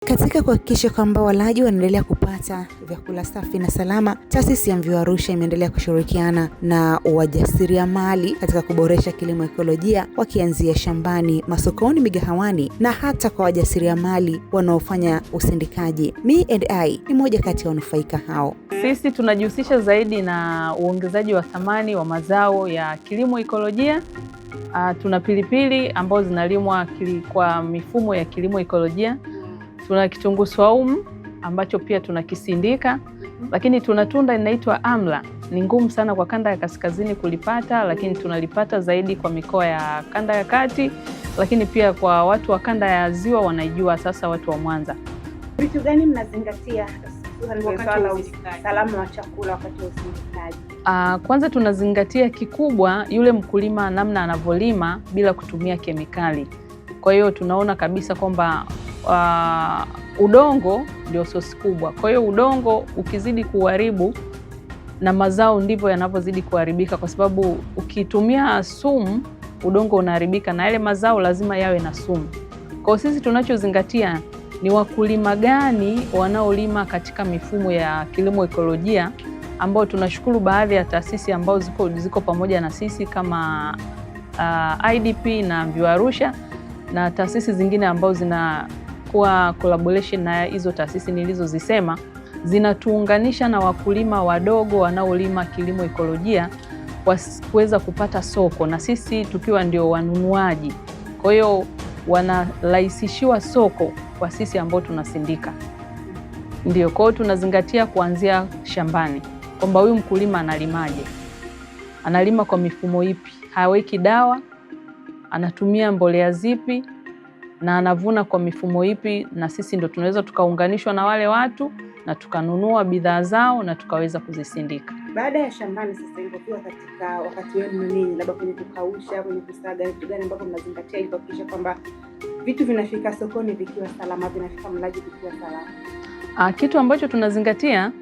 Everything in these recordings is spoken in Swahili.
Katika kuhakikisha kwamba walaji wanaendelea kupata vyakula safi na salama, taasisi ya Mviu Arusha imeendelea kushirikiana na wajasiriamali katika kuboresha kilimo ekolojia, wakianzia shambani, masokoni, migahawani na hata kwa wajasiriamali wanaofanya usindikaji. Me&I ni moja kati ya wanufaika hao. Sisi tunajihusisha zaidi na uongezaji wa thamani wa mazao ya kilimo ekolojia. Tuna pilipili ambazo zinalimwa kwa mifumo ya kilimo ekolojia. Tuna kitunguu swaumu ambacho pia tunakisindika, lakini tuna tunda linaitwa amla. Ni ngumu sana kwa kanda ya kaskazini kulipata, lakini tunalipata zaidi kwa mikoa ya kanda ya kati, lakini pia kwa watu wa kanda ya ziwa wanaijua sasa, watu wa Mwanza. Vitu gani mnazingatia usalama wa chakula wakati wa usindikaji? Kwanza tunazingatia kikubwa yule mkulima namna anavyolima bila kutumia kemikali. Kwa hiyo tunaona kabisa kwamba udongo ndio sosi kubwa. Kwa hiyo udongo ukizidi kuharibu na mazao ndivyo yanavyozidi kuharibika, kwa sababu ukitumia sumu udongo unaharibika na yale mazao lazima yawe na sumu. Kwa hiyo sisi tunachozingatia ni wakulima gani wanaolima katika mifumo ya kilimo ekolojia, ambao tunashukuru baadhi ya taasisi ambao ziko pamoja na sisi kama IDP na Mviu Arusha na taasisi zingine ambao zinakuwa collaboration na hizo taasisi nilizozisema, zinatuunganisha na wakulima wadogo wanaolima kilimo ekolojia kuweza kupata soko na sisi tukiwa ndio wanunuaji. Kwa hiyo wanarahisishiwa soko kwa sisi ambao tunasindika. Ndio, kwa hiyo tunazingatia kuanzia shambani kwamba huyu mkulima analimaje, analima kwa mifumo ipi, haweki dawa, anatumia mbolea zipi na anavuna kwa mifumo ipi, na sisi ndo tunaweza tukaunganishwa na wale watu na tukanunua bidhaa zao na tukaweza kuzisindika. Baada ya shambani sasa hivi kwa katika wakati wenu nini, labda kwenye kukausha, kwenye kusaga, vitu gani ambavyo mnazingatia ili kuhakikisha kwamba vitu vinafika sokoni vikiwa salama, vinafika mlaji vikiwa salama? Kitu ambacho tunazingatia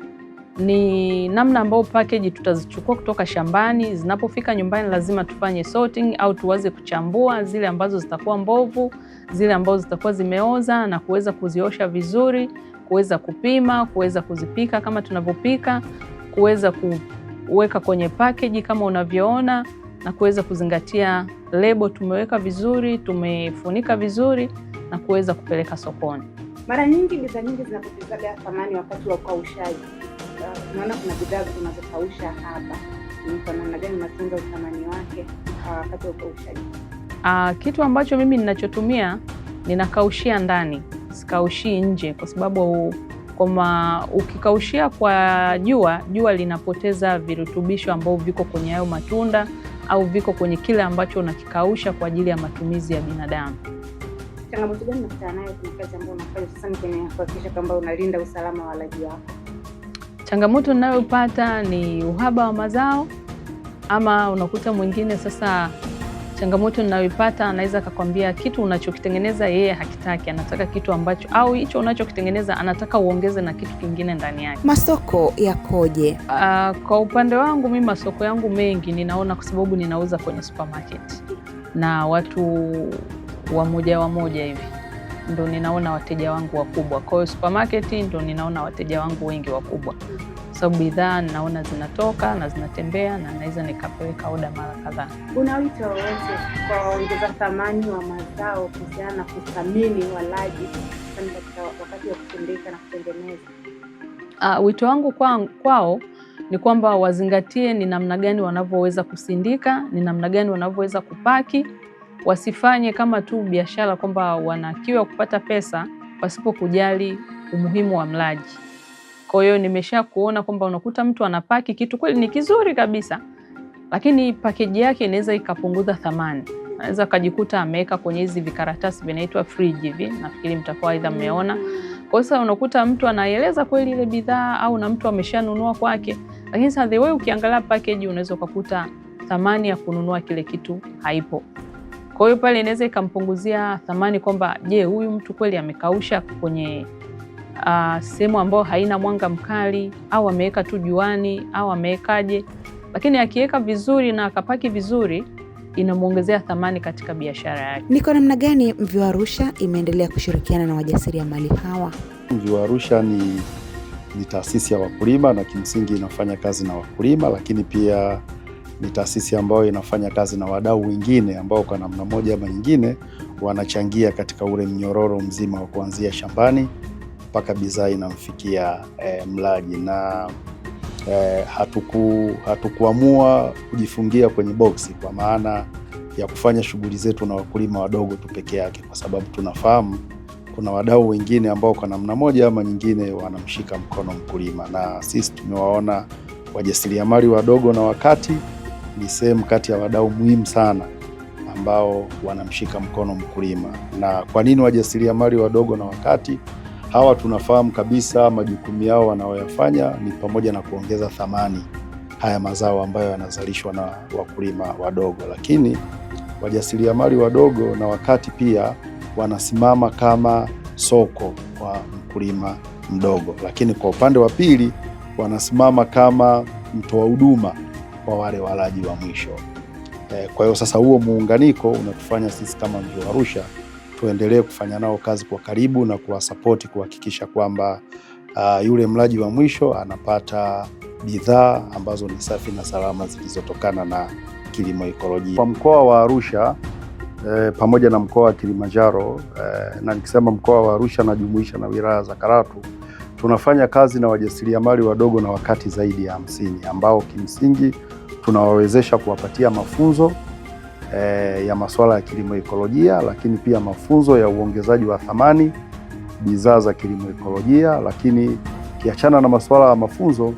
ni namna ambayo package tutazichukua kutoka shambani, zinapofika nyumbani lazima tufanye sorting au tuwaze kuchambua zile ambazo zitakuwa mbovu, zile ambazo zitakuwa zimeoza na kuweza kuziosha vizuri, kuweza kupima, kuweza kuzipika kama tunavyopika, kuweza kuweka kwenye package kama unavyoona, na kuweza kuzingatia lebo tumeweka vizuri, tumefunika vizuri na kuweza kupeleka sokoni. Mara nyingi bidhaa nyingi zinapotezaga thamani wakati wa ukaushaji. Tunaona kuna bidhaa tunazokausha hapa. Ni kwa namna gani mnatunza uthamani wake wakati wa ukaushaji? Kitu ambacho mimi ninachotumia ninakaushia ndani, sikaushii nje, kwa sababu ukikaushia kwa jua linapoteza virutubisho ambavyo viko kwenye hayo matunda au viko kwenye kile ambacho unakikausha kwa ajili ya matumizi ya binadamu. Changamoto gani unakutana nayo kwenye kazi ambayo unafanya sasa kwenye kuhakikisha kwamba unalinda usalama wa walaji wako? Changamoto ninayopata ni uhaba wa mazao, ama unakuta mwingine sasa changamoto ninayoipata anaweza akakwambia kitu unachokitengeneza yeye hakitaki, anataka kitu ambacho au hicho unachokitengeneza anataka uongeze na kitu kingine ndani yake. Masoko yakoje? Kwa upande wangu mimi masoko yangu mengi ninaona, kwa sababu ninauza kwenye supermarket na watu wa moja hivi ndo ninaona wateja wangu wakubwa. Kwa hiyo supermarket ndo ninaona wateja wangu wengi wakubwa, sababu bidhaa ninaona zinatoka na zinatembea na naweza nikapeleka oda mara kadhaa. Una wito wowote kwa ongeza thamani wa mazao kuhusiana na kuthamini walaji katika wakati wa kusindika na kutengeneza? Wito wangu kwao ni kwamba wazingatie ni namna gani wanavyoweza kusindika, ni namna gani wanavyoweza kupaki. Wasifanye kama tu biashara kwamba wanakiwa kupata pesa pasipo kujali umuhimu wa mlaji. Kwa hiyo nimesha kuona kwamba unakuta mtu anapaki kitu kweli ni kizuri kabisa, lakini package yake inaweza ikapunguza thamani. Anaweza kujikuta ameweka kwenye hizi vikaratasi vinaitwa fridge hivi, nafikiri mtakuwa aidha mmeona. Kwa hiyo unakuta mtu anaeleza kweli ile bidhaa au na mtu ameshanunua kwake, lakini sasa the way ukiangalia package unaweza kukuta thamani ya kununua kile kitu haipo. Kwa hiyo pale inaweza ikampunguzia thamani kwamba je, huyu mtu kweli amekausha kwenye sehemu ambayo haina mwanga mkali au ameweka tu juani au amewekaje. Lakini akiweka vizuri na akapaki vizuri, inamuongezea thamani katika biashara yake. Ni kwa namna gani Mvi wa Arusha imeendelea kushirikiana na wajasiriamali hawa? Mvi wa Arusha ni taasisi ya wakulima na kimsingi inafanya kazi na wakulima, lakini pia ni taasisi ambayo inafanya kazi na wadau wengine ambao kwa namna moja ama nyingine wanachangia katika ule mnyororo mzima wa kuanzia shambani mpaka bidhaa inamfikia mlaji. Na hatukuamua kujifungia kwenye boksi kwa maana ya kufanya shughuli zetu na wakulima wadogo tu peke yake, kwa sababu tunafahamu kuna wadau wengine ambao kwa namna moja ama nyingine wanamshika mkono mkulima, na sisi tumewaona wajasiriamali wadogo na wakati ni sehemu kati ya wadau muhimu sana ambao wanamshika mkono mkulima. Na kwa nini wajasiriamali wadogo na wakati? Hawa tunafahamu kabisa majukumu yao wanaoyafanya ni pamoja na kuongeza thamani haya mazao ambayo yanazalishwa na wakulima wadogo, lakini wajasiriamali wadogo na wakati pia wanasimama kama soko kwa mkulima mdogo, lakini kwa upande wa pili wanasimama kama mtoa huduma kwa wale walaji wa mwisho. Kwa hiyo sasa huo muunganiko unatufanya sisi kama Mvi wa Arusha tuendelee kufanya nao kazi kwa karibu na kuwasapoti kuhakikisha kwamba yule mlaji wa mwisho anapata bidhaa ambazo ni safi na salama zilizotokana na kilimo ekolojia. Kwa mkoa wa Arusha pamoja na mkoa wa Kilimanjaro, na nikisema mkoa wa Arusha najumuisha na wilaya za Karatu, tunafanya kazi na wajasiriamali wadogo na wakati zaidi ya 50 ambao kimsingi tunawawezesha kuwapatia mafunzo ya masuala ya kilimo ekolojia, lakini pia mafunzo ya uongezaji wa thamani bidhaa za kilimo ekolojia. Lakini kiachana na masuala ya mafunzo,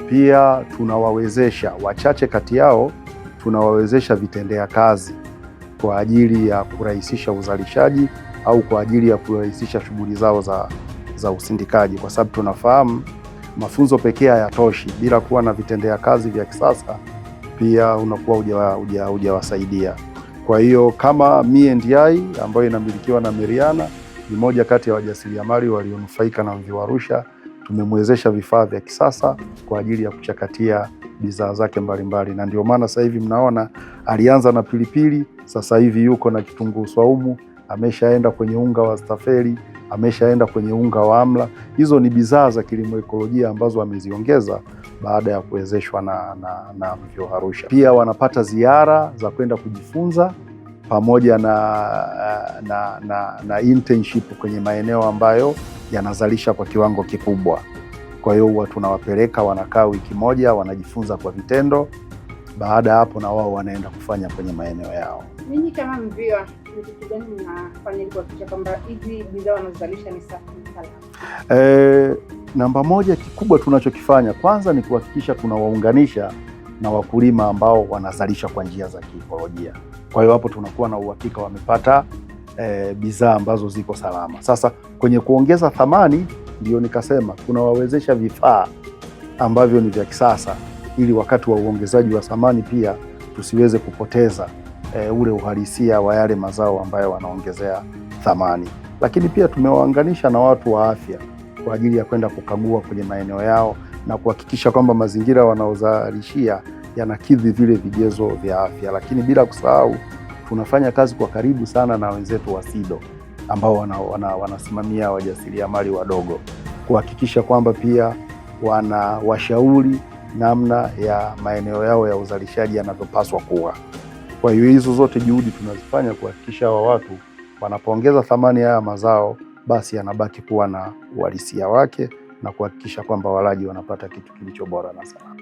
pia tunawawezesha wachache kati yao, tunawawezesha vitendea kazi kwa ajili ya kurahisisha uzalishaji au kwa ajili ya kurahisisha shughuli zao za usindikaji, kwa sababu tunafahamu mafunzo pekee hayatoshi. Bila kuwa na vitendea kazi vya kisasa pia unakuwa hujawasaidia. Kwa hiyo kama M&I ambayo inamilikiwa na Meriana ni moja kati ya wajasiriamali walionufaika na Mvi wa Arusha, tumemwezesha vifaa vya kisasa kwa ajili ya kuchakatia bidhaa zake mbalimbali, na ndio maana sasa hivi mnaona alianza na pilipili, sasa hivi yuko na kitunguu swaumu, ameshaenda kwenye unga wa stafeli, ameshaenda kwenye unga wa amla. Hizo ni bidhaa za kilimo ekolojia ambazo ameziongeza baada ya kuwezeshwa na Mvi wa Arusha. Pia wanapata ziara za kwenda kujifunza pamoja na internship kwenye maeneo ambayo yanazalisha kwa kiwango kikubwa. Kwa hiyo huwa tunawapeleka, wanakaa wiki moja, wanajifunza kwa vitendo. Baada ya hapo na wao wanaenda kufanya kwenye maeneo yao. Ninyi kama Mviwa, ni kitu gani mnafanya ili kuhakikisha kwamba hizi bidhaa wanazalisha ni safi na salama? Namba moja kikubwa tunachokifanya kwanza ni kuhakikisha tunawaunganisha na wakulima ambao wanazalisha kwa njia za kiekolojia. Kwa hiyo hapo tunakuwa na uhakika wamepata bidhaa ambazo ziko salama. Sasa kwenye kuongeza thamani, ndio nikasema tunawawezesha vifaa ambavyo ni vya kisasa, ili wakati wa uongezaji wa thamani pia tusiweze kupoteza ule uhalisia wa yale mazao ambayo wanaongezea thamani. Lakini pia tumewaunganisha na watu wa afya kwa ajili ya kwenda kukagua kwenye maeneo yao na kuhakikisha kwamba mazingira wanaozalishia yanakidhi vile vigezo vya afya. Lakini bila kusahau tunafanya kazi kwa karibu sana na wenzetu wa SIDO ambao wanasimamia wajasiriamali wadogo, kuhakikisha kwamba pia wanawashauri namna ya maeneo yao ya uzalishaji yanavyopaswa kuwa. Kwa hiyo hizo zote juhudi tunazifanya kuhakikisha hawa watu wanapoongeza thamani ya haya mazao, basi yanabaki kuwa na uhalisia wake na kuhakikisha kwamba walaji wanapata kitu kilicho bora na salama.